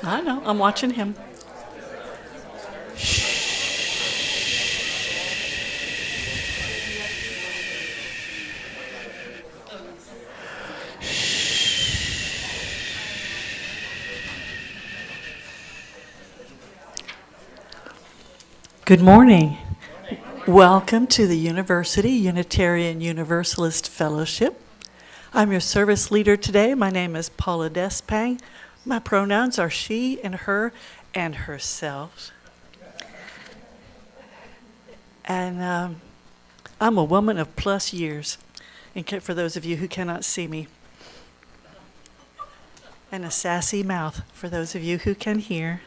I know, I'm watching him. Good morning. Welcome to the University Unitarian Universalist Fellowship. I'm your service leader today. My name is Paula Despang. My pronouns are she and her and herself. And I'm a woman of plus years, for those of you who cannot see me. And a sassy mouth for those of you who can hear.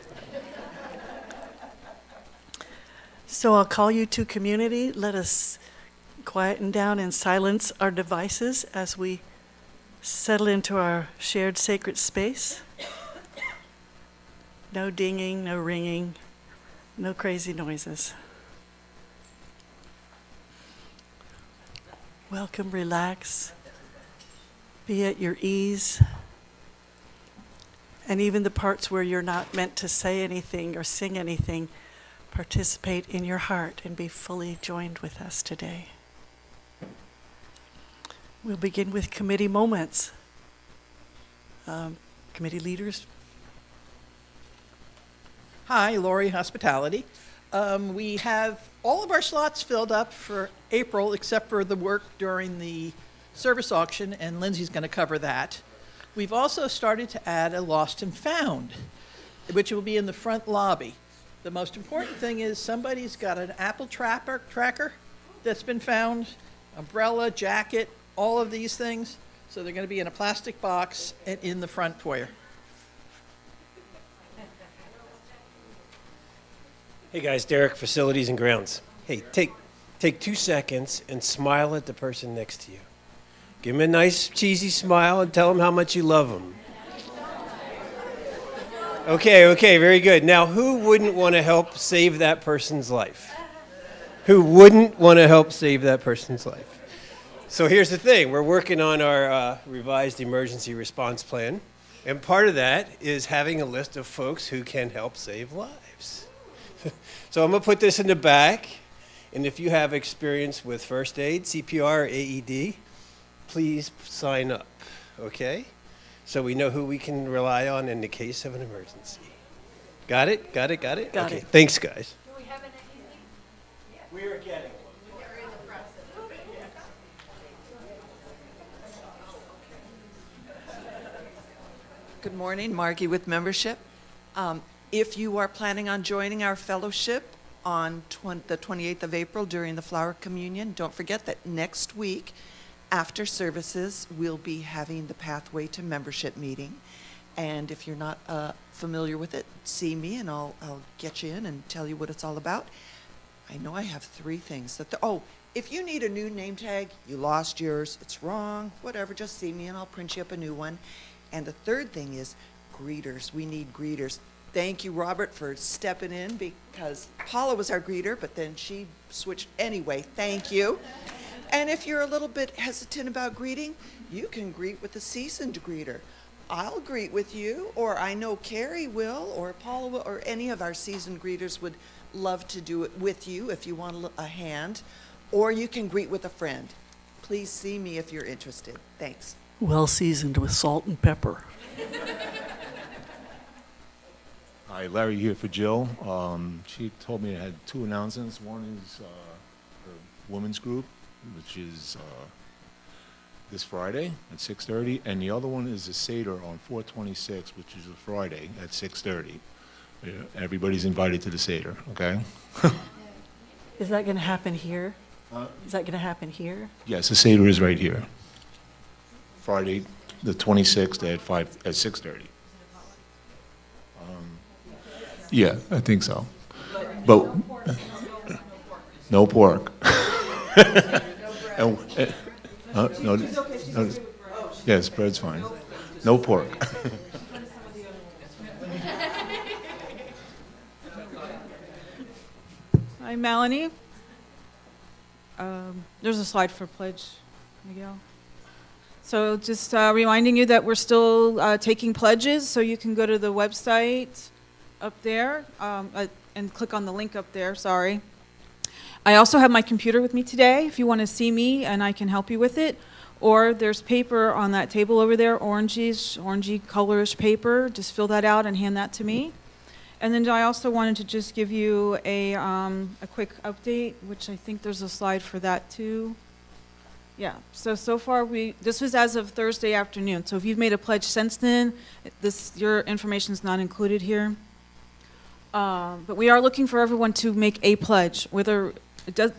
So I'll call you to community. Let us quieten down and silence our devices as we settle into our shared sacred space. No dinging, no ringing, no crazy noises. Welcome, relax, be at your ease. And even the parts where you're not meant to say anything or sing anything, participate in your heart and be fully joined with us today. We'll begin with committee moments. Committee leaders. Hi, Lori Hospitality. We have all of our slots filled up for April except for the work during the service auction, and Lindsay's going to cover that. We've also started to add a lost and found, which will be in the front lobby. The most important thing is somebody's got an Apple tracker that's been found, umbrella, jacket, all of these things. So they're going to be in a plastic box and in the front foyer. Hey guys, Derek, Facilities and Grounds. Hey, take 2 seconds and smile at the person next to you. Give them a nice cheesy smile and tell them how much you love them. Okay, very good. Now, who wouldn't want to help save that person's life? Who wouldn't want to help save that person's life? So here's the thing. We're working on our revised emergency response plan, and part of that is having a list of folks who can help save lives. So I'm going to put this in the back, and if you have experience with first aid, CPR, or AED, please sign up, okay? So we know who we can rely on in the case of an emergency. Got it? Got Okay, it. thanks, guys. Do we have an AED? We are getting one. We're in the process. Good morning, Margie with membership. If you are planning on joining our fellowship on the 28th of April during the Flower Communion, don't forget that next week after services we'll be having the Pathway to Membership meeting. And if you're not familiar with it, see me and I'll get you in and tell you what it's all about. I know I have 3 things. If you need a new name tag, you lost yours, it's wrong, whatever, just see me and I'll print you up a new one. And the 3rd thing is greeters. We need greeters. Thank you, Robert, for stepping in because Paula was our greeter, but then she switched. Anyway, thank you. And if you're a little bit hesitant about greeting, you can greet with a seasoned greeter. I'll greet with you, or I know Carrie will, or Paula will, or any of our seasoned greeters would love to do it with you if you want a hand, or you can greet with a friend. Please see me if you're interested. Thanks. Well seasoned with salt and pepper. Hi, Larry here for Jill. She told me I had 2 announcements. One is the women's group, which is this Friday at 6:30, and the other one is a Seder on 4/26, which is a Friday at 6:30. Everybody's invited to the Seder, okay? Is that going to happen here? Is that going to happen here? Yes, the Seder is right here. Friday, the 26th at 6:30. Yeah, I think so. But no pork. And, no, no, yes, bread's fine. No pork. Hi, Melanie. There's a slide for pledge, Miguel. So just reminding you that we're still taking pledges, so you can go to the website up there and click on the link up there, sorry. I also have my computer with me today, if you want to see me and I can help you with it. Or there's paper on that table over there, orangey colorish paper. Just fill that out and hand that to me. And then I also wanted to just give you a quick update, which I think there's a slide for that too. Yeah, so far this was as of Thursday afternoon. So if you've made a pledge since then, your information's not included here. But we are looking for everyone to make a pledge, whether it does,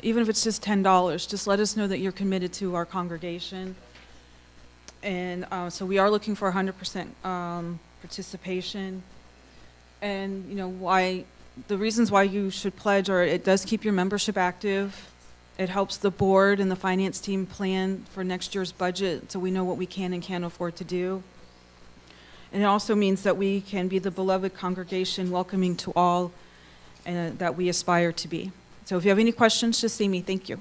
even if it's just $10. Just let us know that you're committed to our congregation. And so we are looking for 100% participation. And the reasons why you should pledge are it does keep your membership active. It helps the board and the finance team plan for next year's budget so we know what we can and can't afford to do. And it also means that we can be the beloved congregation welcoming to all that we aspire to be. So if you have any questions, just see me. Thank you.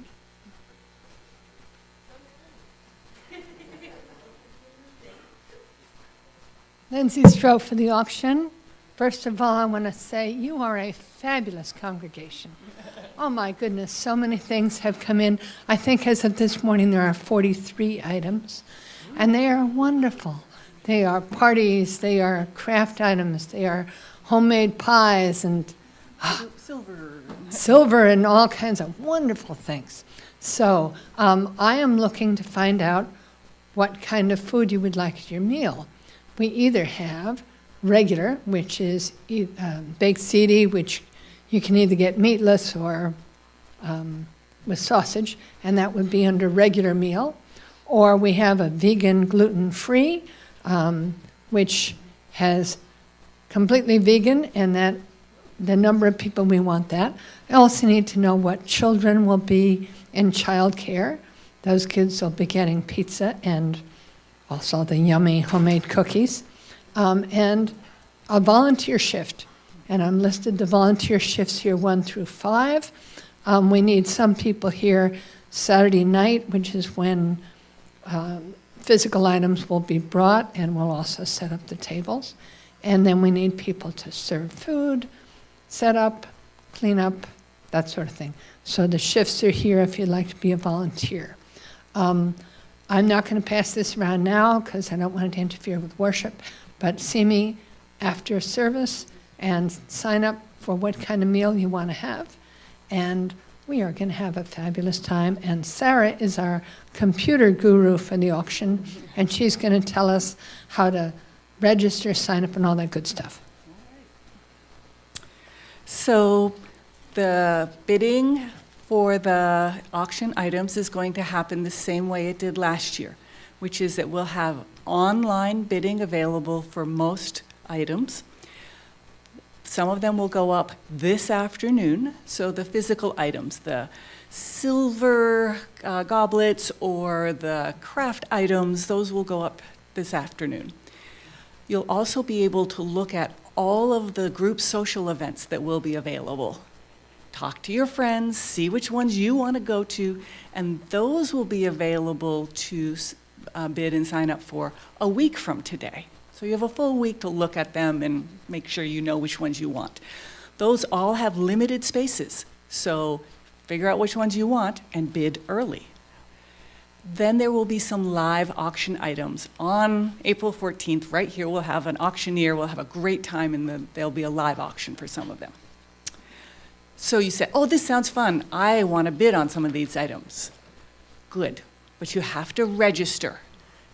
Lindsay Stroh for the auction. First of all, I want to say you are a fabulous congregation. Oh my goodness, so many things have come in. I think as of this morning there are 43 items, and they are wonderful. They are parties, they are craft items, they are homemade pies and silver and all kinds of wonderful things. So I am looking to find out what kind of food you would like at your meal. We either have regular, which is baked ziti, which you can either get meatless or with sausage, and that would be under regular meal. Or we have a vegan, gluten-free, which has completely vegan, and that the number of people we want that. I also need to know what children will be in childcare. Those kids will be getting pizza and also the yummy homemade cookies. And a volunteer shift. And I'm listed the volunteer shifts here 1 through 5. We need some people here Saturday night, which is when physical items will be brought, and we'll also set up the tables. And then we need people to serve food, set up, clean up, that sort of thing. So the shifts are here if you'd like to be a volunteer. I'm not going to pass this around now because I don't want it to interfere with worship, but see me after service and sign up for what kind of meal you want to have. And we are going to have a fabulous time. And Sarah is our computer guru for the auction, and she's going to tell us how to register, sign up, and all that good stuff. So the bidding for the auction items is going to happen the same way it did last year, which is that we'll have online bidding available for most items. Some of them will go up this afternoon, so the physical items, the silver goblets or the craft items, those will go up this afternoon. You'll also be able to look at all of the group social events that will be available. Talk to your friends, see which ones you want to go to, and those will be available to bid and sign up for a week from today. So you have a full week to look at them and make sure you know which ones you want. Those all have limited spaces, so figure out which ones you want and bid early. Then there will be some live auction items. On April 14th, right here, we'll have an auctioneer. We'll have a great time, and there'll be a live auction for some of them. So you say, oh, this sounds fun. I want to bid on some of these items. Good, but you have to register.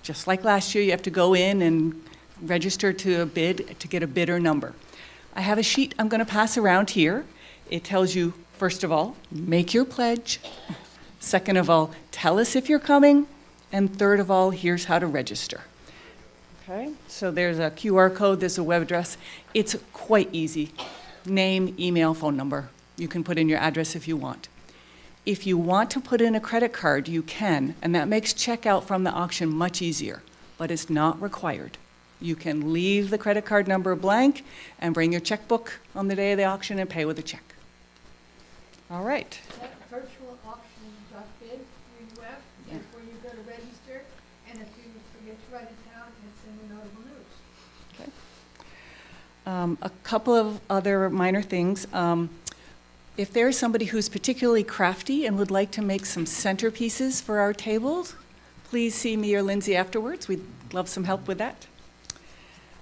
Just like last year, you have to go in and register to bid to get a bidder number. I have a sheet I'm going to pass around here. It tells you, first of all, make your pledge. Second of all, tell us if you're coming. And third of all, here's how to register. Okay, so there's a QR code, there's a web address. It's quite easy. Name, email, phone number. You can put in your address if you want. If you want to put in a credit card, you can, and that makes checkout from the auction much easier, but it's not required. You can leave the credit card number blank and bring your checkbook on the day of the auction and pay with a check. All right. That virtual auction.bid, UUF, Yeah. is where you go to register, and if you forget to write it down, it's in the notable news. A couple of other minor things. If there's somebody who's particularly crafty and would like to make some centerpieces for our tables, please see me or Lindsay afterwards. We'd love some help with that.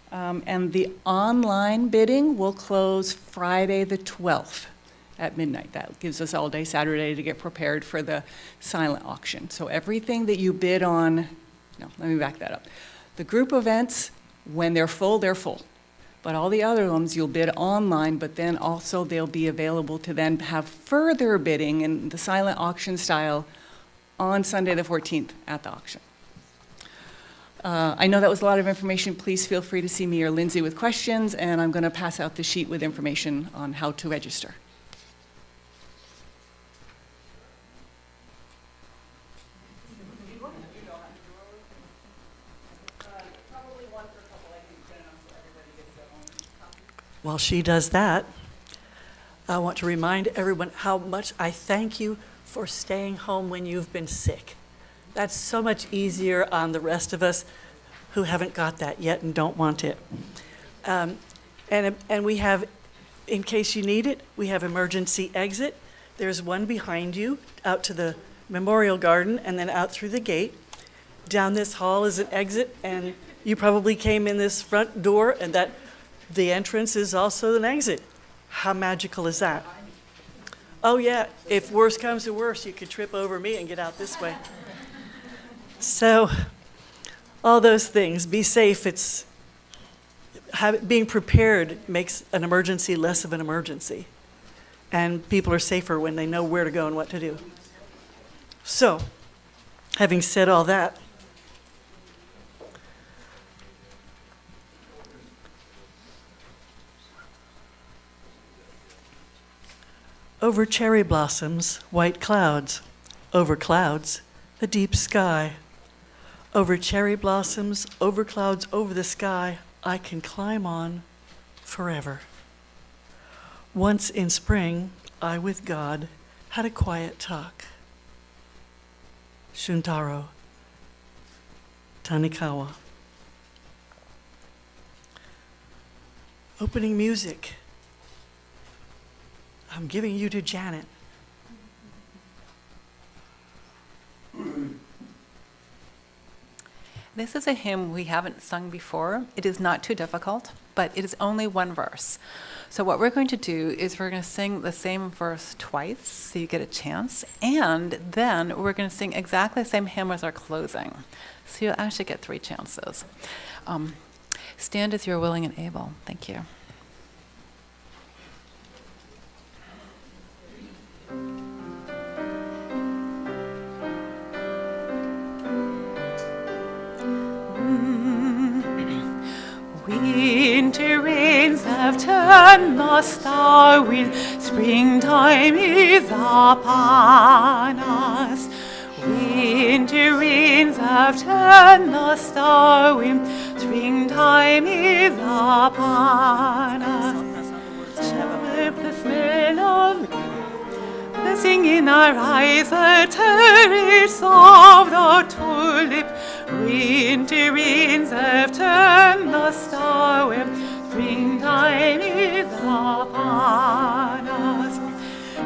And the online bidding will close Friday the 12th at midnight. That gives us all day Saturday to get prepared for the silent auction. So everything that you bid on, no, let me back that up. The group events, when they're full, they're full. But all the other ones, you'll bid online, but then also they'll be available to then have further bidding in the silent auction style on Sunday the 14th at the auction. I know that was a lot of information. Please feel free to see me or Lindsay with questions, and I'm going to pass out the sheet with information on how to register. While she does that, I want to remind everyone how much I thank you for staying home when you've been sick. That's so much easier on the rest of us who haven't got that yet and don't want it. And we have, in case you need it, we have emergency exit. There's one behind you out to the Memorial Garden and then out through the gate. Down this hall is an exit, and you probably came in this front door, and that the entrance is also an exit. How magical is that? Oh yeah, if worse comes to worse, you could trip over me and get out this way. So, all those things, be safe. Being prepared makes an emergency less of an emergency. And people are safer when they know where to go and what to do. So, having said all that, over cherry blossoms, white clouds. Over clouds, the deep sky. Over cherry blossoms, over clouds, over the sky, I can climb on forever. Once in spring, I with God had a quiet talk. Shuntaro Tanikawa. Opening music. I'm giving you to Janet. This is a hymn we haven't sung before. It is not too difficult, but it is only one verse. So what we're going to do is we're going to sing the same verse twice, so you get a chance, and then we're going to sing exactly the same hymn as our closing. So you'll actually get 3 chances. Stand as you're willing and able. Thank you. Winter rains have turned the star wheel, springtime is upon us. Winter rains have turned the star wheel, springtime is upon us. The smell of the singing our eyes, the terrace of the tulip. Winter rains have turned the star wheel, springtime is upon us.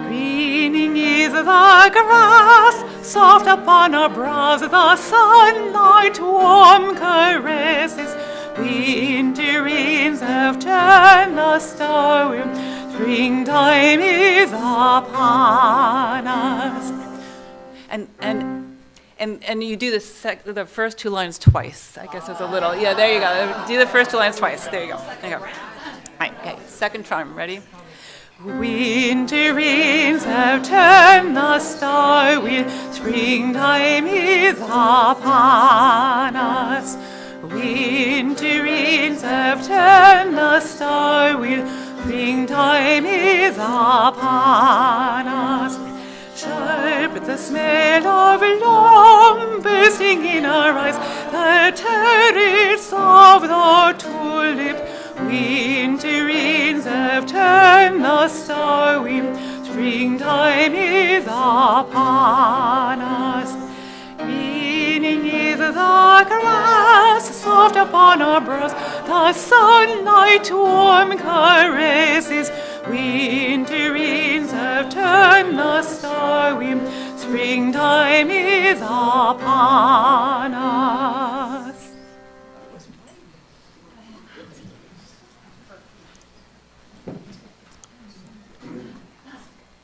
Greening is the grass, soft upon our brows, the sunlight warm caresses. Winter rains have turned the star wheel, springtime is upon us. And you do the first 2 lines twice. I guess it's a little, yeah, there you go. Do the first 2 lines twice. There you go. There you go. All right, okay, second time, ready? Winter rains have turned the star wheel, springtime is upon us. Winter rains have turned the star wheel, springtime is upon us. Sharp the smell of love bursting in our eyes, the terrace of the tulip. Winter rains have turned the star wheel, springtime is upon us. Greening is the grass, soft upon our brows, the sunlight warm caresses. Winter rains have turned the star wheel, springtime is upon us.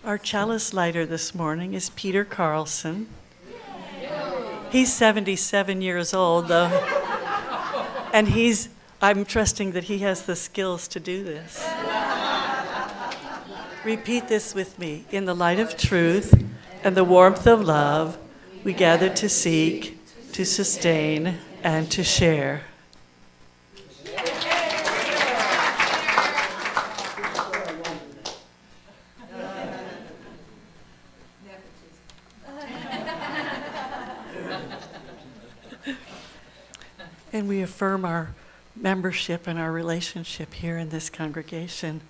Our chalice lighter this morning is Peter Carlson. He's 77 years old, though, and I'm trusting that he has the skills to do this. Repeat this with me. In the light of truth and the warmth of love, we gather to seek, to sustain, and to share. And we affirm our membership and our relationship here in this congregation.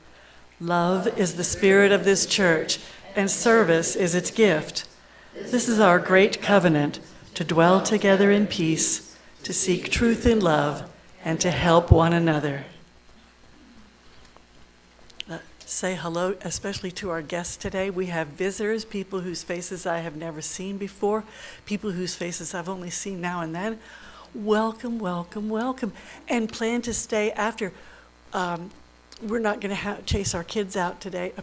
Love is the spirit of this church, and service is its gift. This is our great covenant, to dwell together in peace, to seek truth in love, and to help one another. Say hello, especially to our guests today. We have visitors, people whose faces I have never seen before, people whose faces I've only seen now and then. Welcome, welcome, welcome. And plan to stay after. We're not going to chase our kids out today.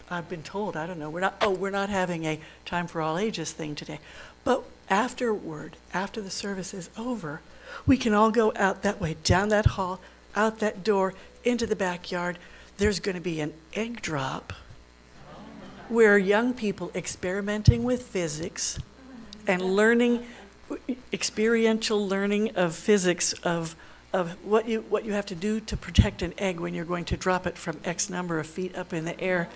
I've been told, I don't know. We're not having a time for all ages thing today. But afterward, after the service is over, we can all go out that way, down that hall, out that door, into the backyard. There's going to be an egg drop where young people experimenting with physics and learning, experiential learning of physics of what you have to do to protect an egg when you're going to drop it from X number of feet up in the air.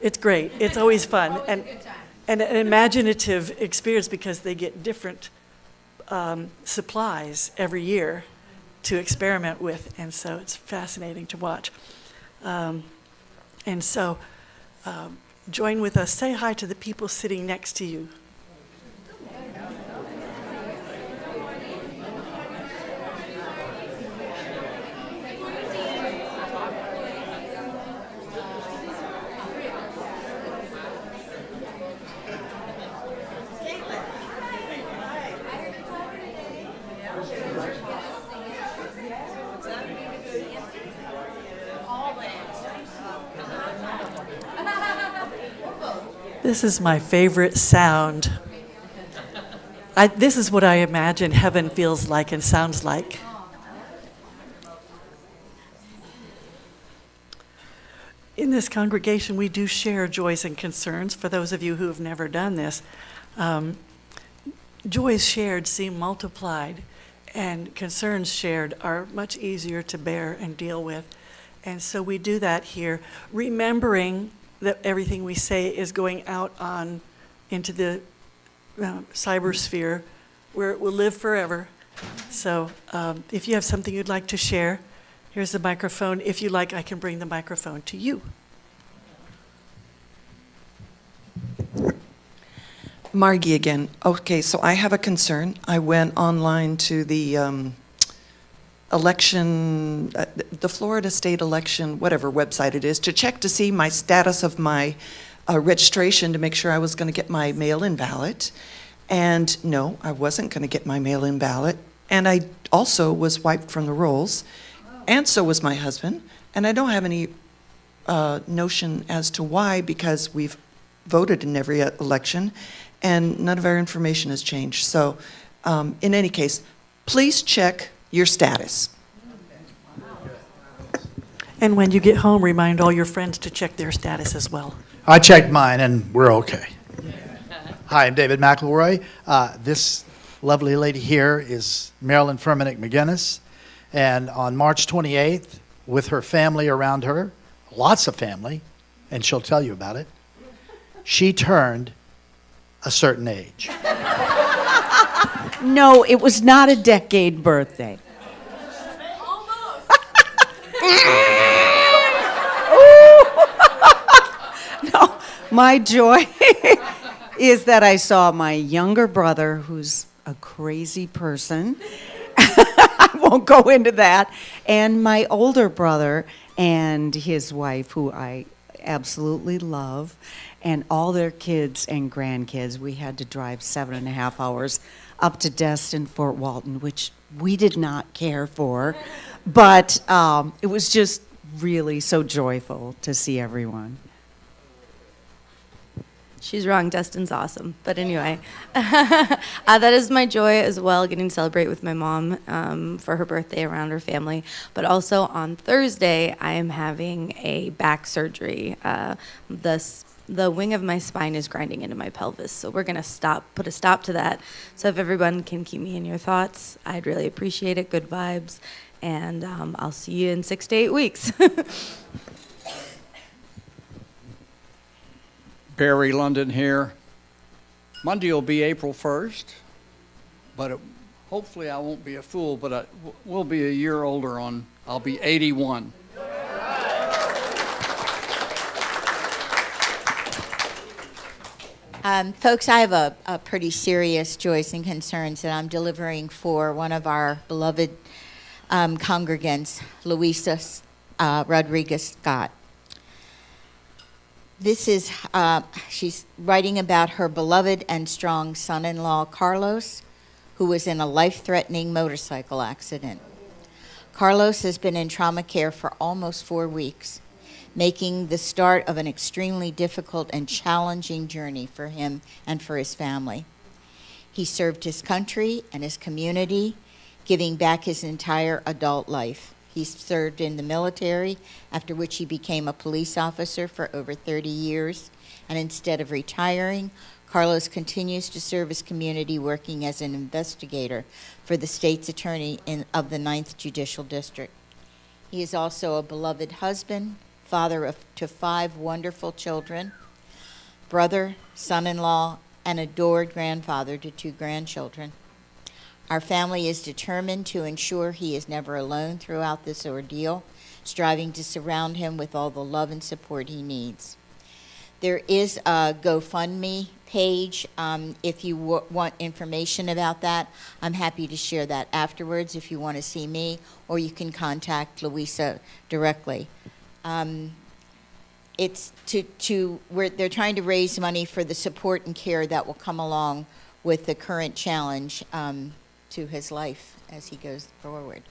It's great. It's always fun and an imaginative experience because they get different supplies every year to experiment with, and so it's fascinating to watch. And so join with us. Say hi to the people sitting next to you. This is my favorite sound. This is what I imagine heaven feels like and sounds like. In this congregation, we do share joys and concerns. For those of you who have never done this, joys shared seem multiplied, and concerns shared are much easier to bear and deal with. And so we do that here, remembering that everything we say is going out into the cybersphere where it will live forever. So if you have something you'd like to share, here's the microphone. If you like, I can bring the microphone to you. Margie again. Okay, so I have a concern. I went online to the election, the Florida state election, whatever website it is, to check to see my status of my registration to make sure I was going to get my mail-in ballot. And no, I wasn't going to get my mail-in ballot. And I also was wiped from the rolls, and so was my husband. And I don't have any notion as to why, because we've voted in every election, and none of our information has changed. So in any case, please check your status. And when you get home, remind all your friends to check their status as well. I checked mine, and we're okay. Hi, I'm David McElroy. This lovely lady here is Marilyn Firminick McGinnis. And on March 28th, with her family around her, lots of family, and she'll tell you about it, she turned a certain age. No, it was not a decade birthday. No, my joy is that I saw my younger brother, who's a crazy person. I won't go into that. And my older brother and his wife, who I absolutely love, and all their kids and grandkids. We had to drive 7.5 hours up to Destin, Fort Walton, which we did not care for. But it was just really so joyful to see everyone. She's wrong. Destin's awesome. But anyway, that is my joy as well, getting to celebrate with my mom for her birthday around her family. But also on Thursday, I am having a back surgery. The wing of my spine is grinding into my pelvis, so we're going to put a stop to that. So if everyone can keep me in your thoughts, I'd really appreciate it. Good vibes. And I'll see you in 6 to 8 weeks. Barry London here. Monday will be April 1st, but hopefully I won't be a fool, but I will be a year older I'll be 81. Folks, I have a pretty serious joys and concerns that I'm delivering for one of our beloved congregants, Luisa Rodriguez Scott. This is, she's writing about her beloved and strong son-in-law, Carlos, who was in a life-threatening motorcycle accident. Carlos has been in trauma care for almost 4 weeks, making the start of an extremely difficult and challenging journey for him and for his family. He served his country and his community, giving back his entire adult life. He served in the military, after which he became a police officer for over 30 years. And instead of retiring, Carlos continues to serve his community working as an investigator for the state's attorney of the 9th Judicial District. He is also a beloved husband, father to 5 wonderful children, brother, son-in-law, and adored grandfather to 2 grandchildren. Our family is determined to ensure he is never alone throughout this ordeal, striving to surround him with all the love and support he needs. There is a GoFundMe page. If you want information about that, I'm happy to share that afterwards if you want to see me, or you can contact Luisa directly. It's they're trying to raise money for the support and care that will come along with the current challenge to his life as he goes forward.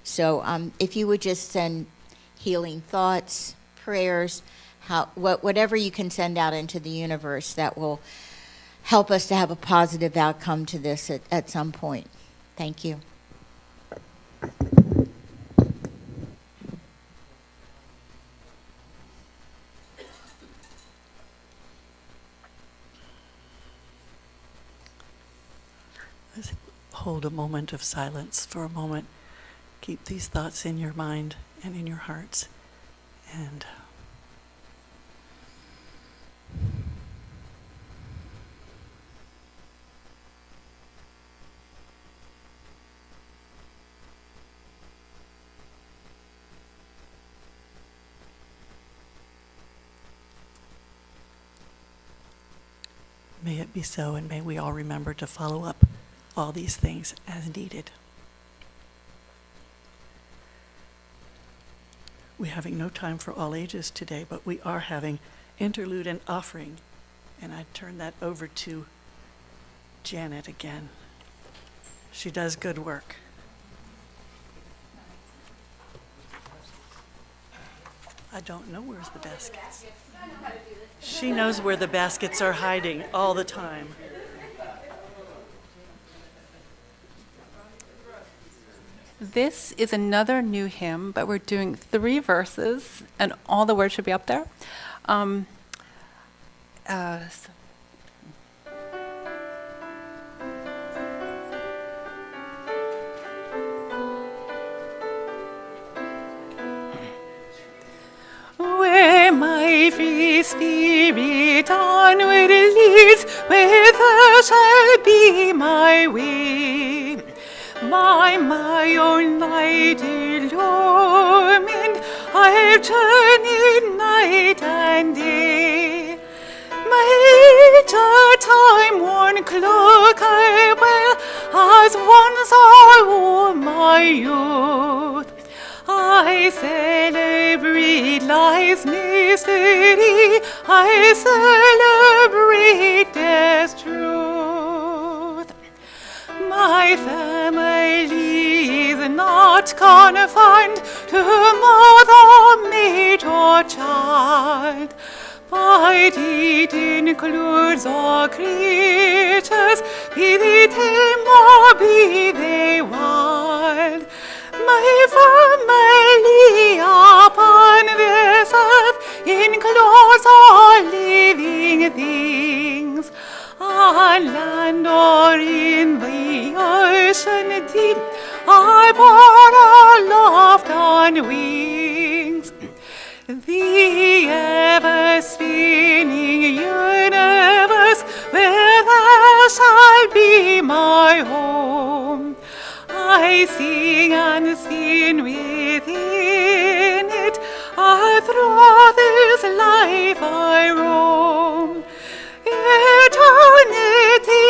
So if you would just send healing thoughts, prayers, whatever you can send out into the universe that will help us to have a positive outcome to this at some point. Thank you. Let's hold a moment of silence for a moment. Keep these thoughts in your mind and in your hearts. And may it be so, and may we all remember to follow up all these things as needed. We're having no time for all ages today, but we are having interlude and offering. And I turn that over to Janet again. She does good work. I don't know where's the baskets. She knows where the baskets are hiding all the time. This is another new hymn, but we're doing 3 verses, and all the words should be up there. days, whither shall be my way? My own light illumined, I've journeyed night and day. Major time worn cloak I wear, as once I wore my youth. I celebrate life's mystery, I celebrate death's truth. My family is not confined to mother, maid, or child, but it includes all creatures, be they tame or be they wild. My family upon this earth includes all living things, on land or in the ocean deep, I bore aloft on wings. The ever-spinning universe, where thou shalt be my home. I sing unseen within it, through this life I roam. Eternity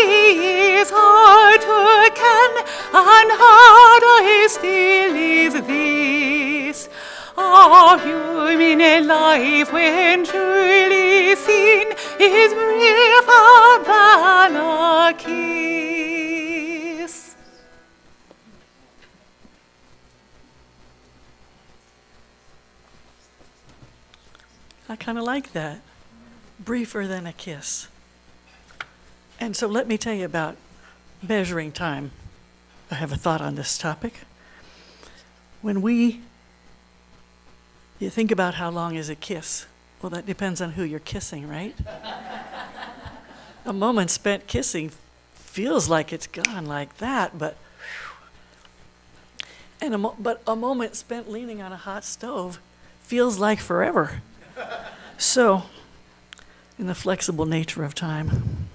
is hard to ken, and harder still is this. Our human life, when truly seen, is briefer than a kiss. I kind of like that. Briefer than a kiss. And so let me tell you about measuring time. I have a thought on this topic. When you think about how long is a kiss. Well, that depends on who you're kissing, right? A moment spent kissing feels like it's gone like that, but a moment spent leaning on a hot stove feels like forever. So, in the flexible nature of time,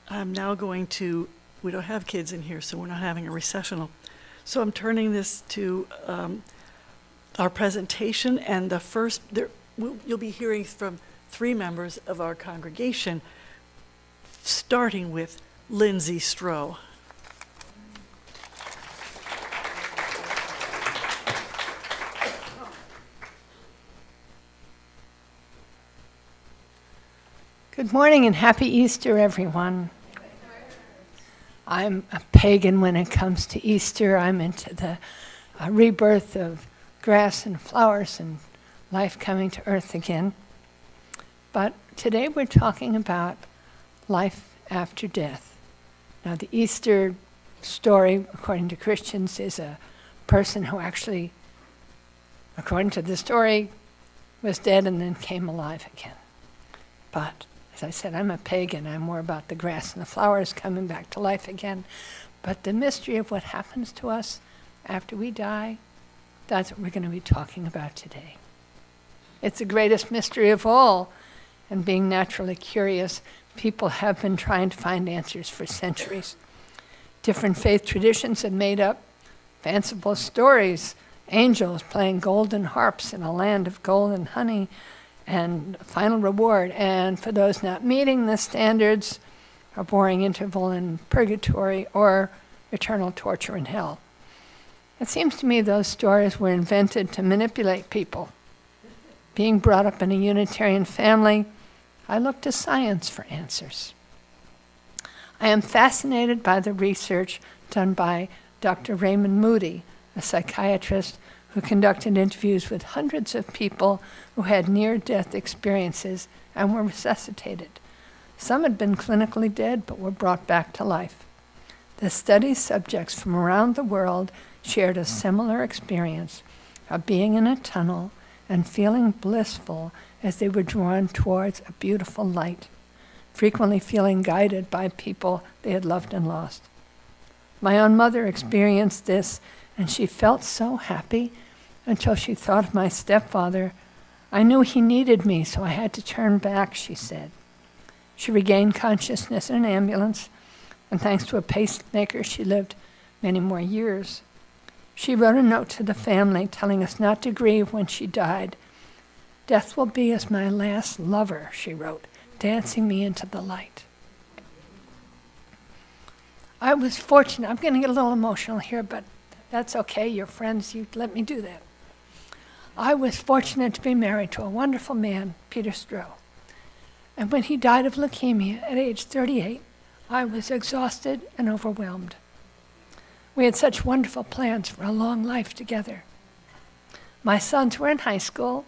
I'm now going to, we don't have kids in here, so we're not having a recessional. So I'm turning this to our presentation, and the first, you'll be hearing from 3 members of our congregation, starting with Lindsay Stroh. Good morning and happy Easter, everyone. I'm a pagan when it comes to Easter. I'm into the rebirth of grass and flowers and life coming to earth again. But today we're talking about life after death. Now, the Easter story, according to Christians, is a person who actually, according to the story, was dead and then came alive again. But as I said, I'm a pagan. I'm more about the grass and the flowers coming back to life again. But the mystery of what happens to us after we die, that's what we're going to be talking about today. It's the greatest mystery of all. And being naturally curious, people have been trying to find answers for centuries. Different faith traditions have made up fanciful stories, angels playing golden harps in a land of gold and honey, and final reward. And for those not meeting the standards, a boring interval in purgatory or eternal torture in hell. It seems to me those stories were invented to manipulate people. Being brought up in a Unitarian family, I look to science for answers. I am fascinated by the research done by Dr. Raymond Moody, a psychiatrist who conducted interviews with hundreds of people who had near-death experiences and were resuscitated. Some had been clinically dead but were brought back to life. The study's subjects from around the world shared a similar experience of being in a tunnel and feeling blissful as they were drawn towards a beautiful light, frequently feeling guided by people they had loved and lost. My own mother experienced this, and she felt so happy until she thought of my stepfather. I knew he needed me, so I had to turn back, she said. She regained consciousness in an ambulance, and thanks to a pacemaker, she lived many more years. She wrote a note to the family telling us not to grieve when she died. "Death will be as my last lover," she wrote, dancing me into the light. I was fortunate. I'm going to get a little emotional here, but that's okay. You're friends. You let me do that. I was fortunate to be married to a wonderful man, Peter Stroh. And when he died of leukemia at age 38, I was exhausted and overwhelmed. We had such wonderful plans for a long life together. My sons were in high school,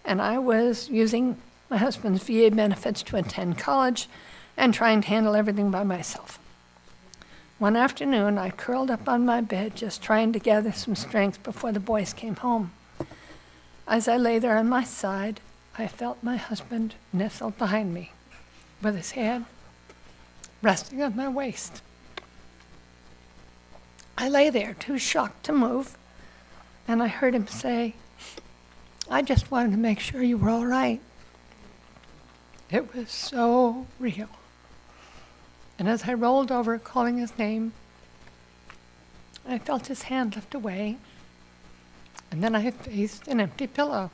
and I was using my husband's VA benefits to attend college and trying to handle everything by myself. One afternoon, I curled up on my bed, just trying to gather some strength before the boys came home. As I lay there on my side, I felt my husband nestled behind me, with his hand resting on my waist. I lay there, too shocked to move, and I heard him say, "I just wanted to make sure you were all right." It was so real. And as I rolled over, calling his name, I felt his hand lift away, and then I faced an empty pillow.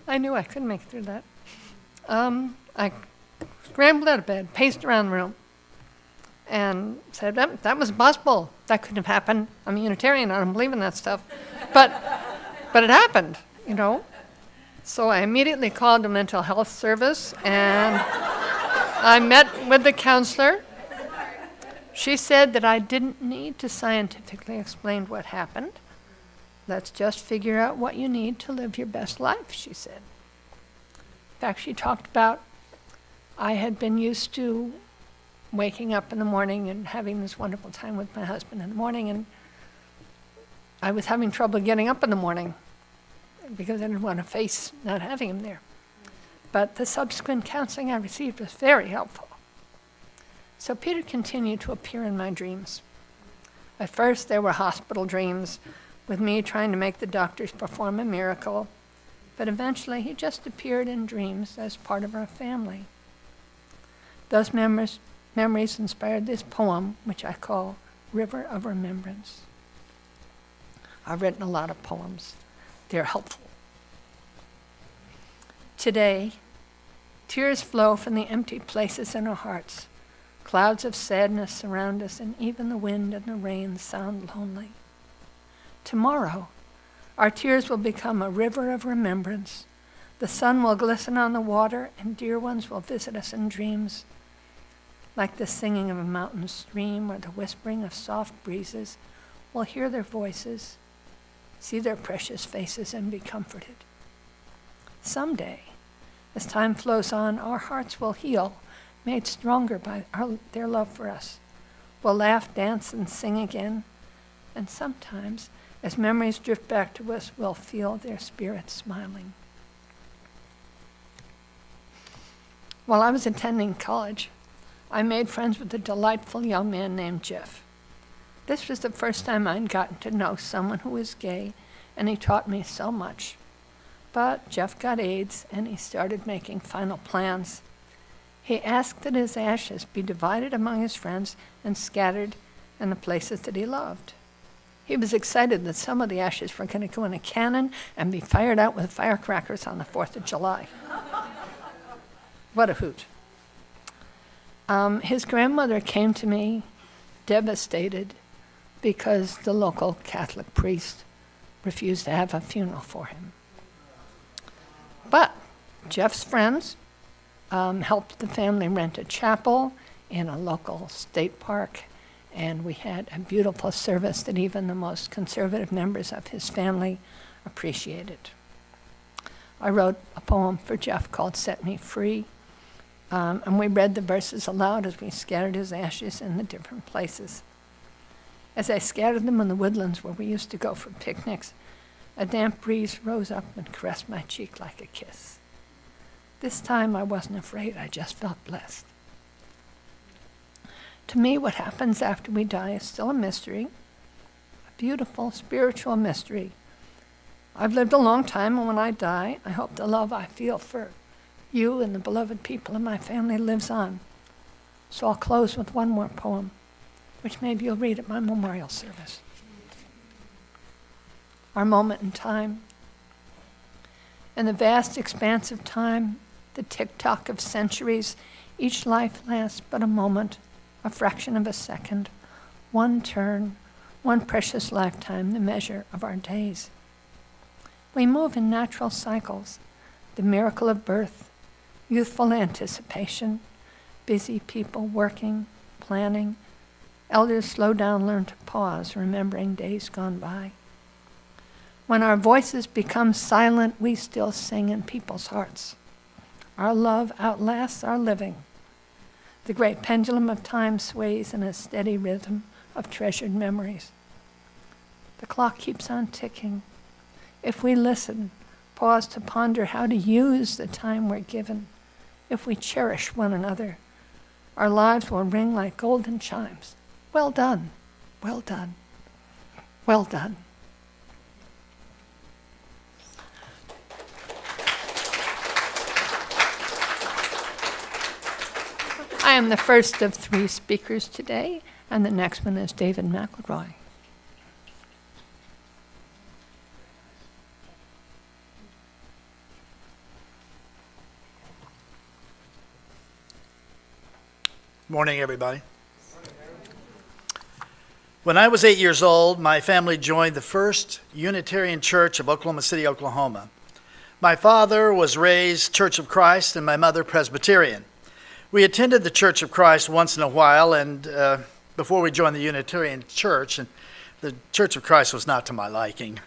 I knew I couldn't make it through that. I scrambled out of bed, paced around the room, and said, that was impossible. That couldn't have happened. I'm a Unitarian. I don't believe in that stuff. But it happened, you know. So I immediately called the mental health service, and I met with the counselor. She said that I didn't need to scientifically explain what happened. Let's just figure out what you need to live your best life, she said. In fact, she talked about I had been used to waking up in the morning and having this wonderful time with my husband in the morning, and I was having trouble getting up in the morning because I didn't want to face not having him there. But the subsequent counseling I received was very helpful. So Peter continued to appear in my dreams. At first, there were hospital dreams with me trying to make the doctors perform a miracle, but eventually he just appeared in dreams as part of our family. Those memories inspired this poem, which I call River of Remembrance. I've written a lot of poems. They're helpful. Today, tears flow from the empty places in our hearts. Clouds of sadness surround us, and even the wind and the rain sound lonely. Tomorrow, our tears will become a river of remembrance. The sun will glisten on the water, and dear ones will visit us in dreams. Like the singing of a mountain stream or the whispering of soft breezes, we'll hear their voices, see their precious faces, and be comforted. Someday, as time flows on, our hearts will heal, made stronger by their love for us. We'll laugh, dance, and sing again, and sometimes, as memories drift back to us, we'll feel their spirits smiling. While I was attending college, I made friends with a delightful young man named Jeff. This was the first time I'd gotten to know someone who was gay, and he taught me so much. But Jeff got AIDS, and he started making final plans. He asked that his ashes be divided among his friends and scattered in the places that he loved. He was excited that some of the ashes were going to go in a cannon and be fired out with firecrackers on the 4th of July. What a hoot. His grandmother came to me devastated because the local Catholic priest refused to have a funeral for him. But Jeff's friends helped the family rent a chapel in a local state park, and we had a beautiful service that even the most conservative members of his family appreciated. I wrote a poem for Jeff called Set Me Free, and we read the verses aloud as we scattered his ashes in the different places. As I scattered them in the woodlands where we used to go for picnics, a damp breeze rose up and caressed my cheek like a kiss. This time I wasn't afraid, I just felt blessed. To me, what happens after we die is still a mystery, a beautiful spiritual mystery. I've lived a long time, and when I die, I hope the love I feel for You and the beloved people in my family lives on. So I'll close with one more poem, which maybe you'll read at my memorial service. Our moment in time. In the vast expanse of time, the tick-tock of centuries, each life lasts but a moment, a fraction of a second, one turn, one precious lifetime, the measure of our days. We move in natural cycles, the miracle of birth, youthful anticipation, busy people working, planning. Elders slow down, learn to pause, remembering days gone by. When our voices become silent, we still sing in people's hearts. Our love outlasts our living. The great pendulum of time sways in a steady rhythm of treasured memories. The clock keeps on ticking. If we listen, pause to ponder how to use the time we're given, if we cherish one another, our lives will ring like golden chimes. Well done, well done, well done. I am the first of 3 speakers today, and the next one is David McElroy. Morning, everybody. When I was 8 years old, my family joined the First Unitarian Church of Oklahoma City, Oklahoma. My father was raised Church of Christ and my mother Presbyterian. We attended the Church of Christ once in a while, and before we joined the Unitarian Church, and the Church of Christ was not to my liking.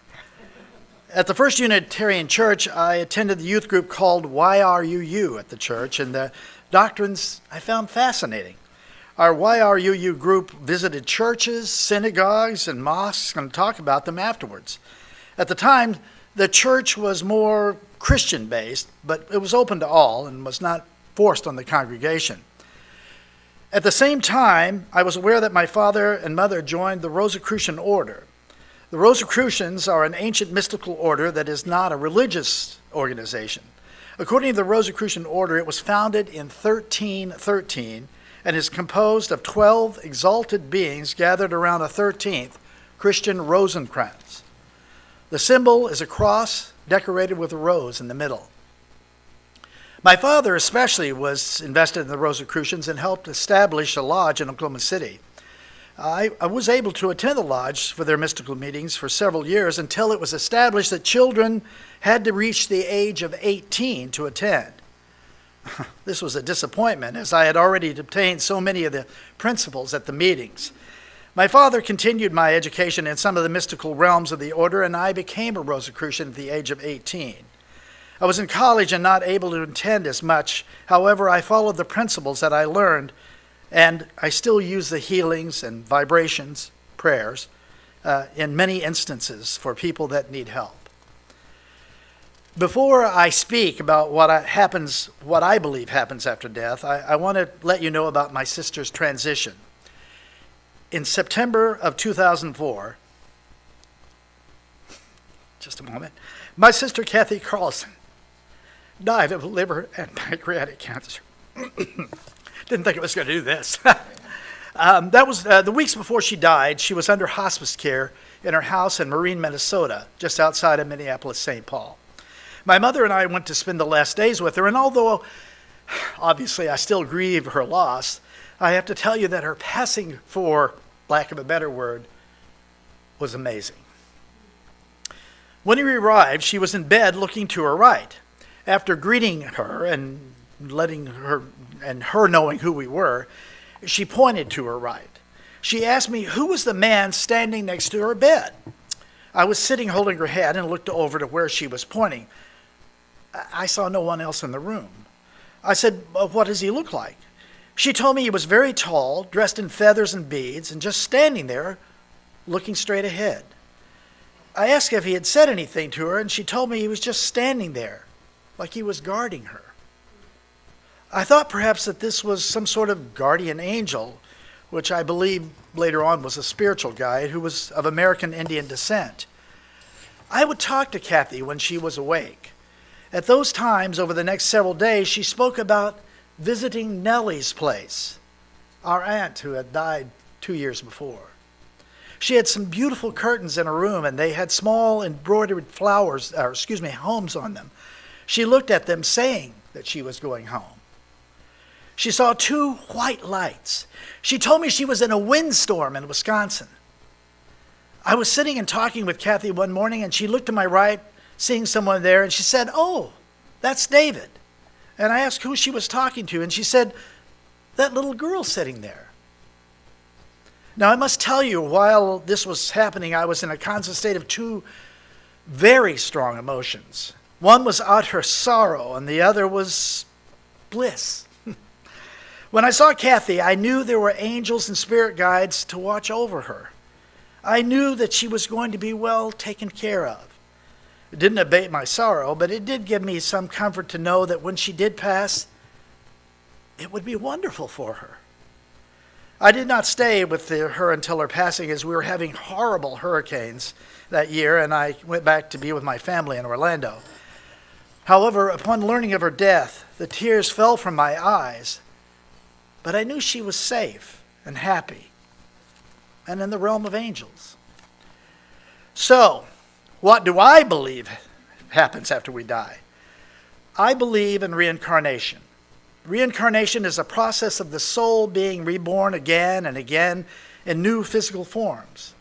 At the First Unitarian Church, I attended the youth group called YRUU at the church, and the doctrines I found fascinating. Our YRUU group visited churches, synagogues, and mosques and talked about them afterwards. At the time, the church was more Christian-based, but it was open to all and was not forced on the congregation. At the same time, I was aware that my father and mother joined the Rosicrucian order. The Rosicrucians are an ancient mystical order that is not a religious organization. According to the Rosicrucian order, it was founded in 1313 and is composed of 12 exalted beings gathered around a 13th Christian Rosenkranz. The symbol is a cross decorated with a rose in the middle. My father especially was invested in the Rosicrucians and helped establish a lodge in Oklahoma City. I was able to attend the lodge for their mystical meetings for several years until it was established that children had to reach the age of 18 to attend. This was a disappointment, as I had already obtained so many of the principles at the meetings. My father continued my education in some of the mystical realms of the order, and I became a Rosicrucian at the age of 18. I was in college and not able to attend as much. However, I followed the principles that I learned, and I still use the healings and vibrations, prayers, in many instances for people that need help. Before I speak about what I believe happens after death, I want to let you know about my sister's transition. In September of 2004, just a moment, my sister Kathy Carlson died of liver and pancreatic cancer. Didn't think it was going to do this. That was the weeks before she died. She was under hospice care in her house in Marine, Minnesota, just outside of Minneapolis, St. Paul. My mother and I went to spend the last days with her, and although obviously I still grieve her loss, I have to tell you that her passing, for lack of a better word, was amazing. When we arrived, she was in bed looking to her right. After greeting her and letting her and her knowing who we were, she pointed to her right. She asked me who was the man standing next to her bed. I was sitting holding her head and looked over to where she was pointing. I saw no one else in the room. I said, "What does he look like?" She told me he was very tall, dressed in feathers and beads, and just standing there, looking straight ahead. I asked if he had said anything to her, and she told me he was just standing there, like he was guarding her. I thought perhaps that this was some sort of guardian angel, which I believe later on was a spiritual guide who was of American Indian descent. I would talk to Kathy when she was awake, At those times, over the next several days, she spoke about visiting Nellie's place, our aunt who had died 2 years before. She had some beautiful curtains in her room, and they had small embroidered homes on them. She looked at them, saying that she was going home. She saw 2 white lights. She told me she was in a windstorm in Wisconsin. I was sitting and talking with Kathy one morning, and she looked to my right, seeing someone there, and she said, "Oh, that's David." And I asked who she was talking to, and she said, "That little girl sitting there." Now, I must tell you, while this was happening, I was in a constant state of 2 very strong emotions. One was utter sorrow, and the other was bliss. When I saw Kathy, I knew there were angels and spirit guides to watch over her. I knew that she was going to be well taken care of. It didn't abate my sorrow, but it did give me some comfort to know that when she did pass, it would be wonderful for her. I did not stay with her until her passing, as we were having horrible hurricanes that year, and I went back to be with my family in Orlando. However, upon learning of her death, the tears fell from my eyes, but I knew she was safe and happy and in the realm of angels. So, what do I believe happens after we die? I believe in reincarnation. Reincarnation is a process of the soul being reborn again and again in new physical forms.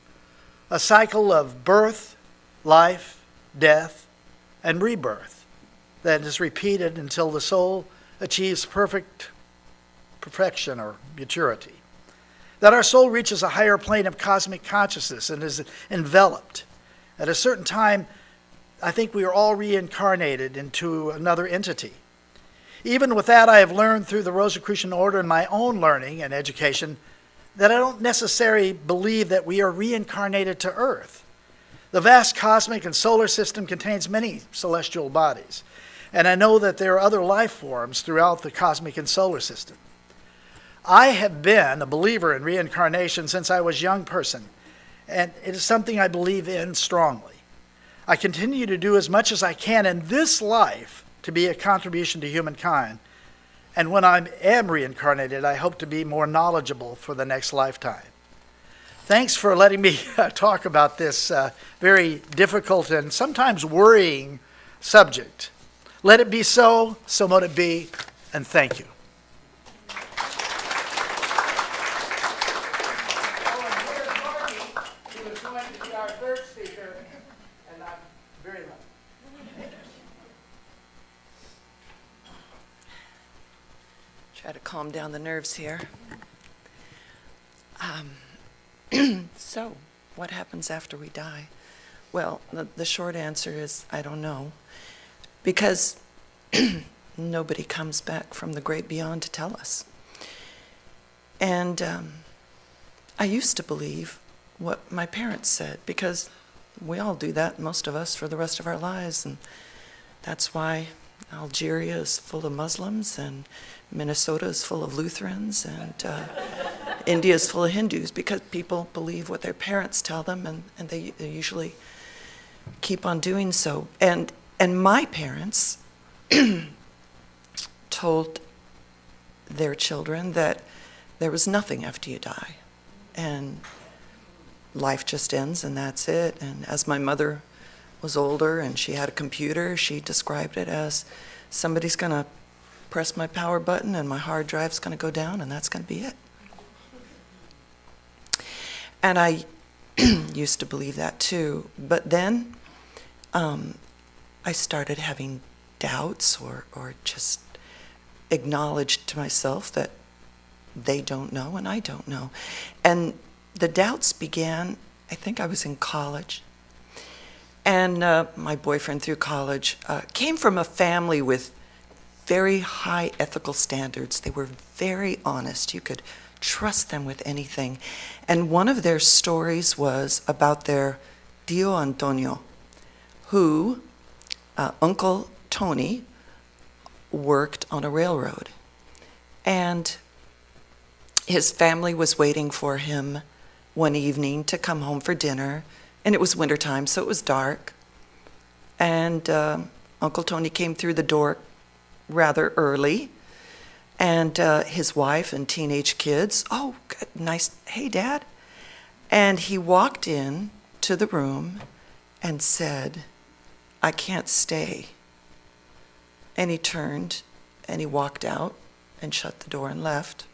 A cycle of birth, life, death, and rebirth that is repeated until the soul achieves perfection or maturity. That our soul reaches a higher plane of cosmic consciousness and is enveloped. At a certain time, I think we are all reincarnated into another entity. Even with that, I have learned through the Rosicrucian order and my own learning and education that I don't necessarily believe that we are reincarnated to Earth. The vast cosmic and solar system contains many celestial bodies, and I know that there are other life forms throughout the cosmic and solar system. I have been a believer in reincarnation since I was a young person, and it is something I believe in strongly. I continue to do as much as I can in this life to be a contribution to humankind, and when I am reincarnated, I hope to be more knowledgeable for the next lifetime. Thanks for letting me talk about this very difficult and sometimes worrying subject. Let it be so, so mote it be, and thank you. Try to calm down the nerves here. So, what happens after we die? Well, the short answer is I don't know, because nobody comes back from the great beyond to tell us. And I used to believe what my parents said, because we all do that, most of us, for the rest of our lives, and that's why Algeria is full of Muslims, and Minnesota is full of Lutherans, and India is full of Hindus, because people believe what their parents tell them, and they usually keep on doing so. And my parents told their children that there was nothing after you die, and life just ends, and that's it. And as my mother was older and she had a computer, she described it as somebody's going to press my power button and my hard drive's going to go down, and that's going to be it. And I used to believe that too, but then I started having doubts, or just acknowledged to myself that they don't know and I don't know. And the doubts began, I think I was in college, and my boyfriend through college came from a family with very high ethical standards. They were very honest. You could trust them with anything. And one of their stories was about their Tio Antonio, who, Uncle Tony, worked on a railroad. And his family was waiting for him one evening to come home for dinner. And it was wintertime, so it was dark. And Uncle Tony came through the door rather early, and his wife and teenage kids. Oh, good, nice. Hey, Dad. And he walked in to the room and said, I can't stay. And he turned and he walked out and shut the door and left.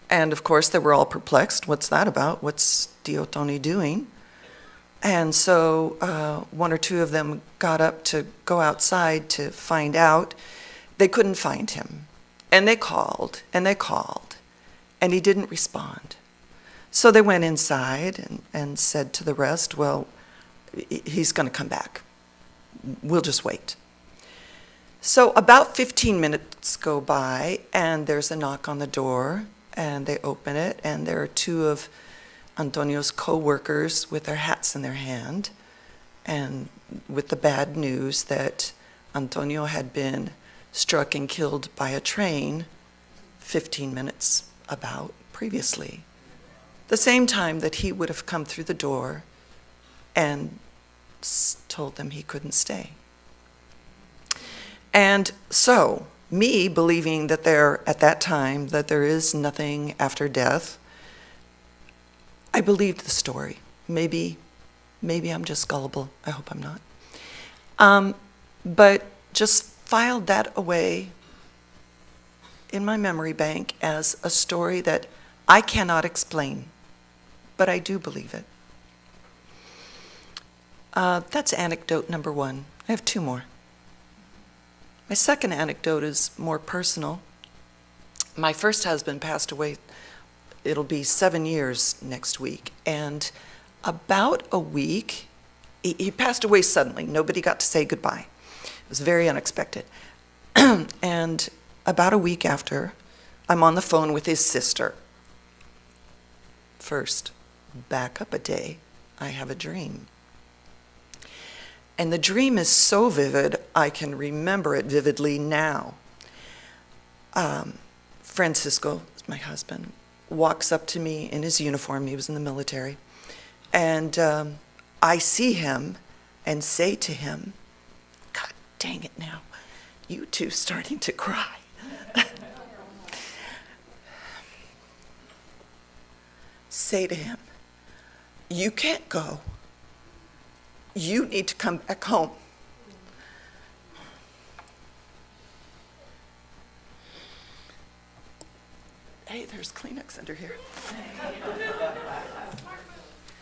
And of course, they were all perplexed. What's that about? What's Tio Tony doing? And so one or two of them got up to go outside to find out. They couldn't find him. And they called, and and he didn't respond. So they went inside and said to the rest, well, he's going to come back. We'll just wait. So about 15 minutes go by, and there's a knock on the door, and they open it, and there are two of Antonio's co-workers with their hats in their hand, and with the bad news that Antonio had been struck and killed by a train 15 minutes about previously. The same time that he would have come through the door and told them he couldn't stay. And so, me believing that at that time, that there is nothing after death, I believed the story. Maybe I'm just gullible. I hope I'm not. But just filed that away in my memory bank as a story that I cannot explain, but I do believe it. That's anecdote number one. I have two more. My second anecdote is more personal. My first husband passed away, it'll be 7 years next week, and about a week, he passed away suddenly. Nobody got to say goodbye. It was very unexpected. And about a week after, I'm on the phone with his sister. First, back up a day, I have a dream. And the dream is so vivid, I can remember it vividly now. Francisco, my husband, walks up to me in his uniform. He was in the military. And I see him and say to him, God dang it now, you two starting to cry. Say to him, you can't go. You need to come back home. Hey, there's Kleenex under here.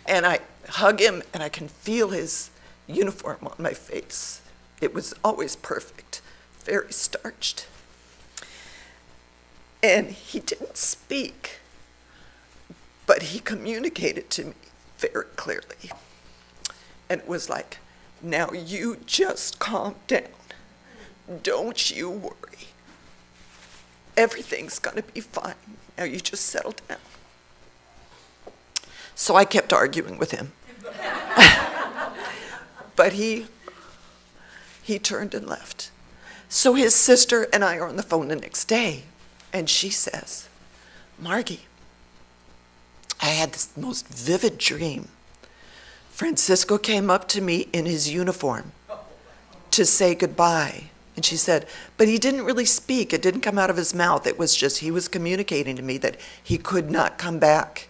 And I hug him, and I can feel his uniform on my face. It was always perfect, very starched. And he didn't speak, but he communicated to me very clearly. And it was like, now you just calm down. Don't you worry. Everything's gonna be fine. Now you just settle down. So I kept arguing with him. But he turned and left. So his sister and I are on the phone the next day, and she says, Margie, I had this most vivid dream. Francisco came up to me in his uniform to say goodbye. And she said, but he didn't really speak. It didn't come out of his mouth. It was just, he was communicating to me that he could not come back.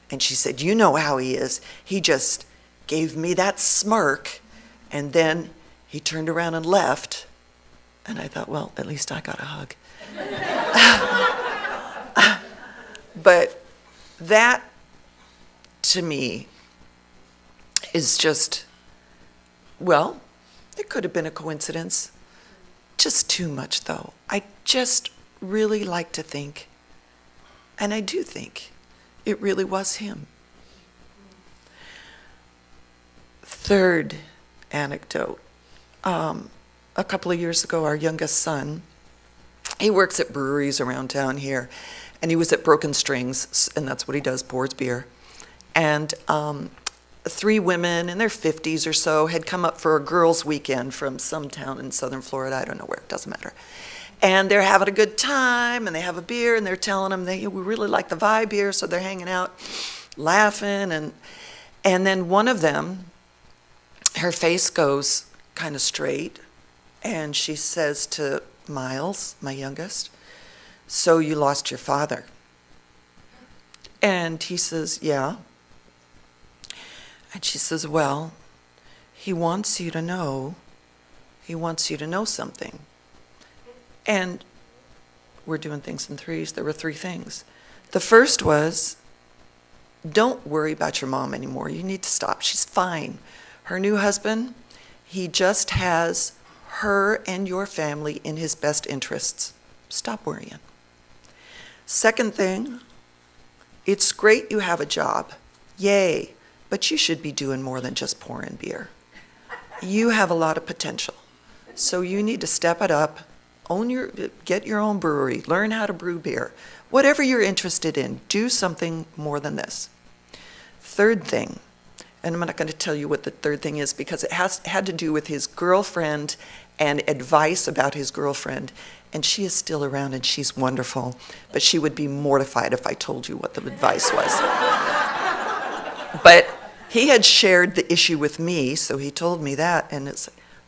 And she said, you know how he is. He just gave me that smirk, and then he turned around and left. And I thought, well, at least I got a hug. But that, to me, is just, well, it could have been a coincidence. Just too much, though. I just really like to think, and I do think, it really was him. Third anecdote. A couple of years ago, our youngest son, he works at breweries around town here, and he was at Broken Strings, and that's what he does, pours beer. And 3 women in their 50s or so had come up for a girls' weekend from some town in southern Florida. I don't know where, it doesn't matter. And they're having a good them, and they have a beer, and they're telling them we really like the vibe here, so they're hanging out, laughing, and then one of them, her face goes kind of straight, and she says to Miles, my youngest, "So you lost your father?" And he says, "Yeah." And she says, "Well, he wants you to know something." And we're doing things in threes. There were three things. The first was, don't worry about your mom anymore. You need to stop. She's fine. Her new husband, he just has her and your family in his best interests. Stop worrying. Second thing, it's great you have a job. Yay. But you should be doing more than just pouring beer. You have a lot of potential. So you need to step it up, get your own brewery, learn how to brew beer. Whatever you're interested in, do something more than this. Third thing, and I'm not going to tell you what the third thing is because it had to do with his girlfriend and advice about his girlfriend. And she is still around and she's wonderful, but she would be mortified if I told you what the advice was. But he had shared the issue with me, so he told me that, and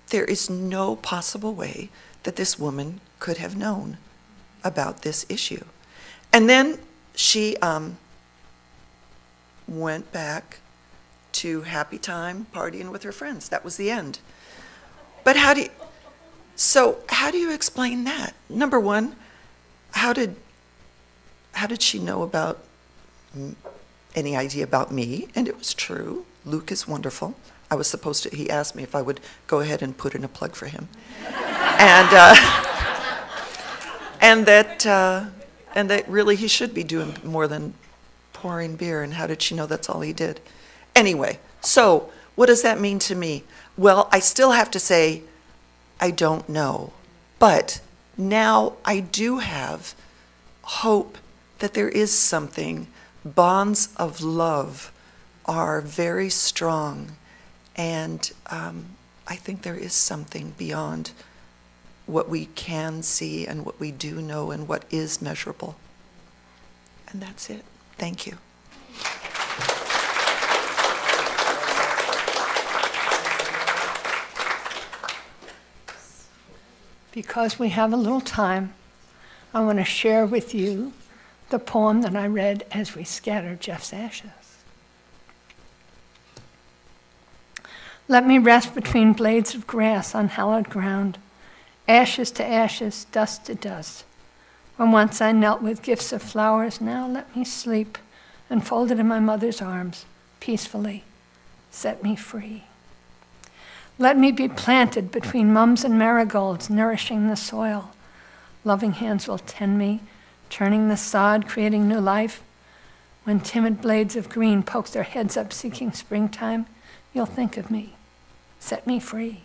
there is no possible way that this woman could have known about this issue. And then she went back to happy time partying with her friends. That was the end. But how do you explain that? Number one, how did she know about any idea about me? And it was true. Luke is wonderful. I was supposed to, he asked me if I would go ahead and put in a plug for him. And that really he should be doing more than pouring beer. And how did she know that's all he did? Anyway, so what does that mean to me? Well, I still have to say, I don't know. But now I do have hope that there is something. Bonds of love are very strong. And I think there is something beyond what we can see and what we do know and what is measurable. And that's it. Thank you. Because we have a little time, I want to share with you the poem that I read as we scattered Jeff's ashes. Let me rest between blades of grass on hallowed ground, ashes to ashes, dust to dust. When once I knelt with gifts of flowers, now let me sleep, enfolded in my mother's arms, peacefully. Set me free. Let me be planted between mums and marigolds, nourishing the soil. Loving hands will tend me, turning the sod, creating new life. When timid blades of green poke their heads up seeking springtime, you'll think of me. Set me free.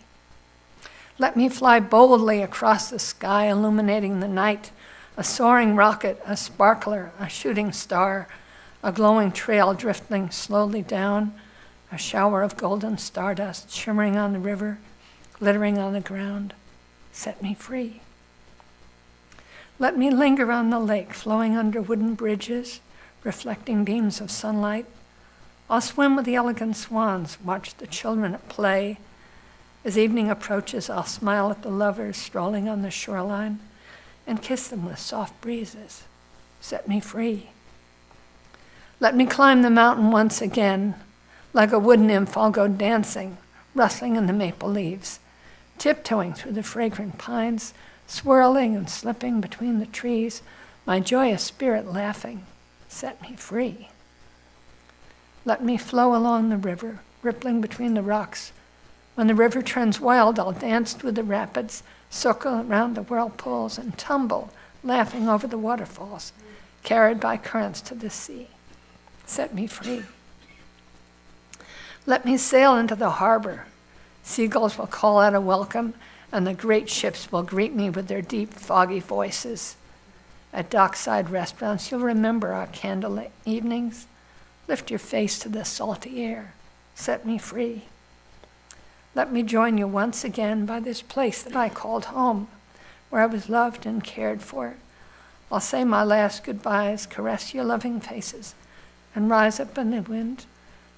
Let me fly boldly across the sky, illuminating the night, a soaring rocket, a sparkler, a shooting star, a glowing trail drifting slowly down, a shower of golden stardust shimmering on the river, glittering on the ground. Set me free. Let me linger on the lake, flowing under wooden bridges, reflecting beams of sunlight. I'll swim with the elegant swans, watch the children at play. As evening approaches, I'll smile at the lovers strolling on the shoreline and kiss them with soft breezes. Set me free. Let me climb the mountain once again. Like a wood nymph, I'll go dancing, rustling in the maple leaves, tiptoeing through the fragrant pines, swirling and slipping between the trees, my joyous spirit laughing. Set me free. Let me flow along the river, rippling between the rocks. When the river turns wild, I'll dance through the rapids, circle around the whirlpools, and tumble, laughing over the waterfalls, carried by currents to the sea. Set me free. Let me sail into the harbor. Seagulls will call out a welcome, and the great ships will greet me with their deep, foggy voices. At dockside restaurants, you'll remember our candlelit evenings. Lift your face to the salty air. Set me free. Let me join you once again by this place that I called home, where I was loved and cared for. I'll say my last goodbyes, caress your loving faces, and rise up in the wind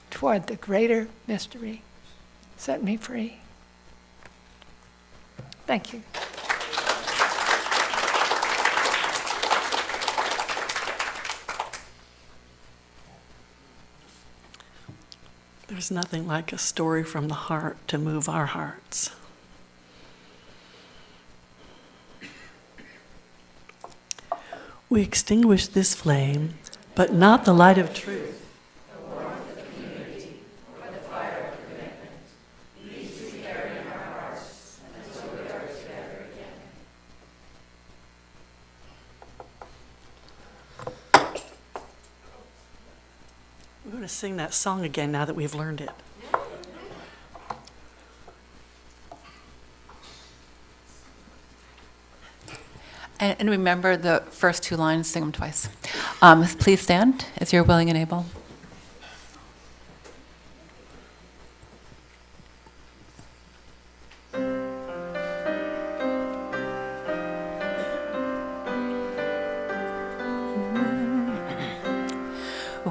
toward the greater mystery. Set me free. Thank you. There's nothing like a story from the heart to move our hearts. We extinguish this flame, but not the light of truth. We're going to sing that song again now that we've learned it. And remember the first two lines, sing them twice. Please stand as you're willing and able.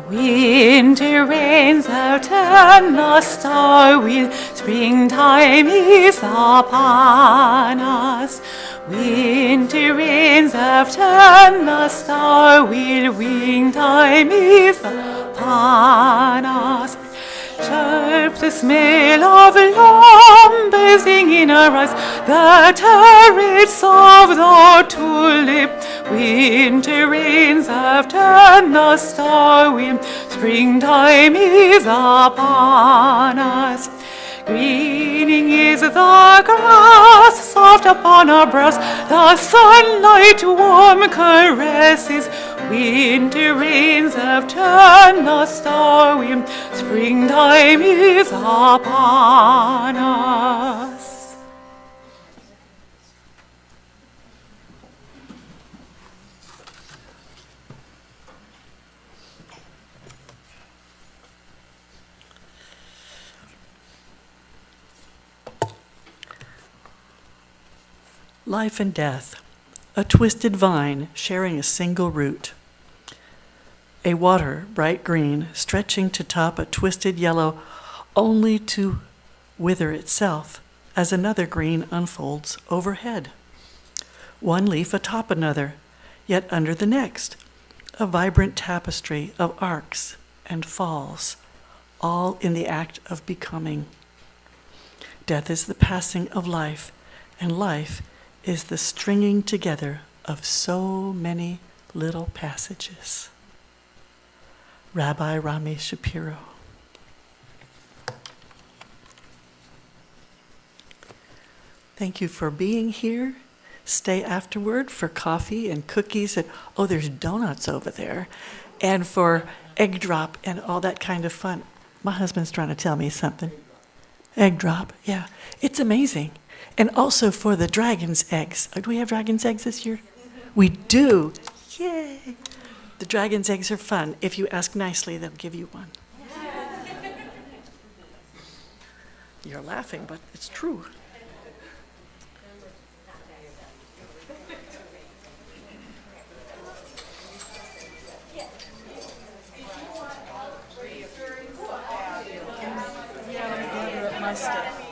Winter rains have turned the star wheel, springtime is upon us. Winter rains have turned the star wheel, springtime is upon us. Sharp the smell of love buzzing in our eyes, the turrets of the tulip. Winter rains have turned the star wheel, springtime is upon us. Greening is the grass, soft upon our brows, the sunlight warm caresses. Winter rains have turned the star wheel, springtime is upon us. Life and death, a twisted vine sharing a single root. A water, bright green, stretching to top a twisted yellow, only to wither itself as another green unfolds overhead. One leaf atop another, yet under the next, a vibrant tapestry of arcs and falls, all in the act of becoming. Death is the passing of life, and life is the stringing together of so many little passages. Rabbi Rami Shapiro. Thank you for being here. Stay afterward for coffee and cookies and, oh, there's donuts over there, and for egg drop and all that kind of fun. My husband's trying to tell me something. Egg drop, yeah. It's amazing. And also for the dragon's eggs. Do we have dragon's eggs this year? We do. Yay. The dragon's eggs are fun. If you ask nicely, they'll give you one. You're laughing, but it's true. Yeah, let me gather up my stuff.